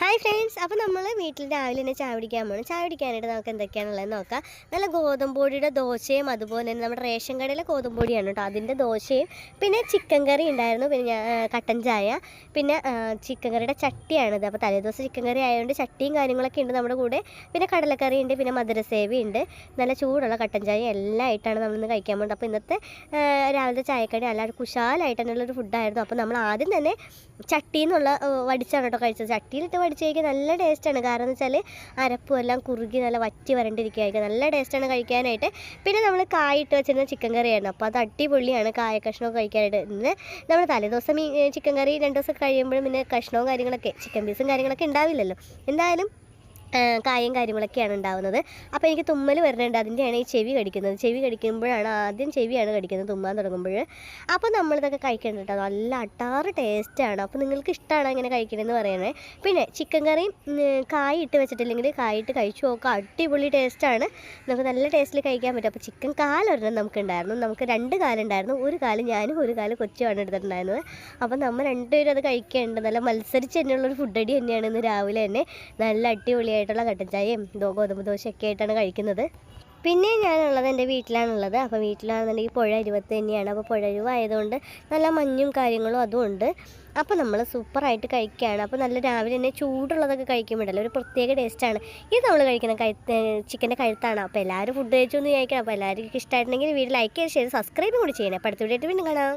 Hi friends, അപ്പോൾ നമ്മൾ വീട്ടിൽ രാവിലെ തന്നെ ചായ കുടിക്കാൻ പോകണം. ചായ കുടിക്കാനായിട്ട് നമുക്ക് എന്തൊക്കെയാണുള്ളതെന്ന് നോക്കാം. നല്ല ഗോതമ്പ് പൊടിയുടെ ദോശയും അതുപോലെ തന്നെ നമ്മുടെ റേഷൻ കടയിലെ ഗോതമ്പ് പൊടിയാണ് കേട്ടോ, അതിൻ്റെ ദോശയും പിന്നെ ചിക്കൻ കറി ഉണ്ടായിരുന്നു. പിന്നെ കട്ടൻ ചായ, പിന്നെ ചിക്കൻ കറിയുടെ ചട്ടിയാണിത്. അപ്പോൾ തലേദിവസം ചിക്കൻ കറി ആയതുകൊണ്ട് ചട്ടിയും കാര്യങ്ങളൊക്കെ ഉണ്ട് നമ്മുടെ കൂടെ. പിന്നെ കടലക്കറി ഉണ്ട്, പിന്നെ മധുരസേവി ഉണ്ട്, നല്ല ചൂടുള്ള കട്ടൻ ചായ എല്ലാം ആയിട്ടാണ് നമ്മളിന്ന് കഴിക്കാൻ പോകുന്നത്. അപ്പോൾ ഇന്നത്തെ രാവിലത്തെ ചായക്കടി എല്ലാവരും കുശാലായിട്ട് തന്നെയുള്ളൊരു ഫുഡായിരുന്നു. അപ്പോൾ നമ്മൾ ആദ്യം തന്നെ ചട്ടിയിൽ നിന്നുള്ള വടിച്ചാണ് കേട്ടോ കഴിച്ചത്. ചട്ടിയിലിട്ട് വടിച്ച് കഴിക്കാൻ നല്ല ടേസ്റ്റാണ്. കാരണം എന്ന് വെച്ചാൽ അരപ്പും എല്ലാം കുറുകി നല്ല വറ്റി വരണ്ടിരിക്കുകയായിരിക്കും, നല്ല ടേസ്റ്റാണ് കഴിക്കാനായിട്ട്. പിന്നെ നമ്മൾ കായിട്ട് വെച്ചിരുന്ന ചിക്കൻ കറിയായിരുന്നു, അപ്പോൾ അത് അടിപൊളിയാണ് കായ കഷ്ണമൊക്കെ കഴിക്കാനായിട്ട്. ഇന്ന് നമ്മൾ തലേദിവസം ഈ ചിക്കൻ കറി 2 ദിവസം കഴിയുമ്പോഴും പിന്നെ കഷ്ണവും കാര്യങ്ങളൊക്കെ ചിക്കൻ പീസും കാര്യങ്ങളൊക്കെ ഉണ്ടാവില്ലല്ലോ. എന്തായാലും കായും കാര്യങ്ങളൊക്കെയാണ് ഉണ്ടാകുന്നത്. അപ്പോൾ എനിക്ക് തുമ്മൽ വരുന്നുണ്ട്, അതിൻ്റെയാണ് ഈ ചെവി കടിക്കുന്നത്. ചെവി കടിക്കുമ്പോഴാണ് ആദ്യം ചെവിയാണ് കടിക്കുന്നത് തുമ്മാൻ തുടങ്ങുമ്പോൾ. അപ്പോൾ നമ്മളിതൊക്കെ കഴിക്കേണ്ടത് കേട്ടോ, നല്ല അട്ടാറ് ടേസ്റ്റാണ്. അപ്പോൾ നിങ്ങൾക്ക് ഇഷ്ടമാണ് ഇങ്ങനെ കഴിക്കണമെന്ന് പറയണേ. പിന്നെ ചിക്കൻ കറി കായ ഇട്ട് വെച്ചിട്ടില്ലെങ്കിൽ കായിട്ട് കഴിച്ചു നോക്കുക, അടിപൊളി ടേസ്റ്റാണ്. നമുക്ക് നല്ല ടേസ്റ്റിൽ കഴിക്കാൻ പറ്റും. അപ്പോൾ ചിക്കൻ കാലൊരെണ്ണം നമുക്കുണ്ടായിരുന്നു, നമുക്ക് 2 കാലുണ്ടായിരുന്നു. ഒരു കാല് ഞാനും ഒരു കാല് കൊച്ചുമാണ് എടുത്തിട്ടുണ്ടായിരുന്നത്. അപ്പോൾ നമ്മൾ രണ്ടുപേരും അത് കഴിക്കേണ്ടത് നല്ല മത്സരിച്ച് തന്നെയുള്ളൊരു ഫുഡടി തന്നെയാണ് ഇന്ന് രാവിലെ തന്നെ. നല്ല അടിപൊളിയായിട്ടുള്ള കട്ടൻ ചായയും ഗോതമ്പ് ദോശയൊക്കെ ആയിട്ടാണ് കഴിക്കുന്നത്. പിന്നെ ഞാനുള്ളത് എൻ്റെ വീട്ടിലാണുള്ളത്. അപ്പോൾ വീട്ടിലാണെന്നുണ്ടെങ്കിൽ പുഴ അരുവത്ത് തന്നെയാണ്. അപ്പോൾ പുഴ അരുവായതുകൊണ്ട് നല്ല മഞ്ഞും കാര്യങ്ങളും അതും ഉണ്ട്. അപ്പോൾ നമ്മൾ സൂപ്പറായിട്ട് കഴിക്കുകയാണ്. അപ്പോൾ നല്ല രാവിലെ തന്നെ ചൂടുള്ളതൊക്കെ കഴിക്കുമ്പോഴല്ലോ ഒരു പ്രത്യേക ടേസ്റ്റാണ്. ഇത് നമ്മൾ കഴിക്കുന്ന ചിക്കൻ്റെ കഴുത്താണ്. അപ്പോൾ എല്ലാവരും ഫുഡ് കഴിച്ചു എന്ന് വിചാരിക്കണം. അപ്പോൾ എല്ലാവർക്കും ഇഷ്ടമായിട്ടുണ്ടെങ്കിൽ വീഡിയോ ലൈക്ക് ചെയ്ത് സബ്സ്ക്രൈബും കൂടി ചെയ്യണം. അപ്പോൾ അടുത്ത വീഡിയോ ആയിട്ട് വീണ്ടും കാണാം.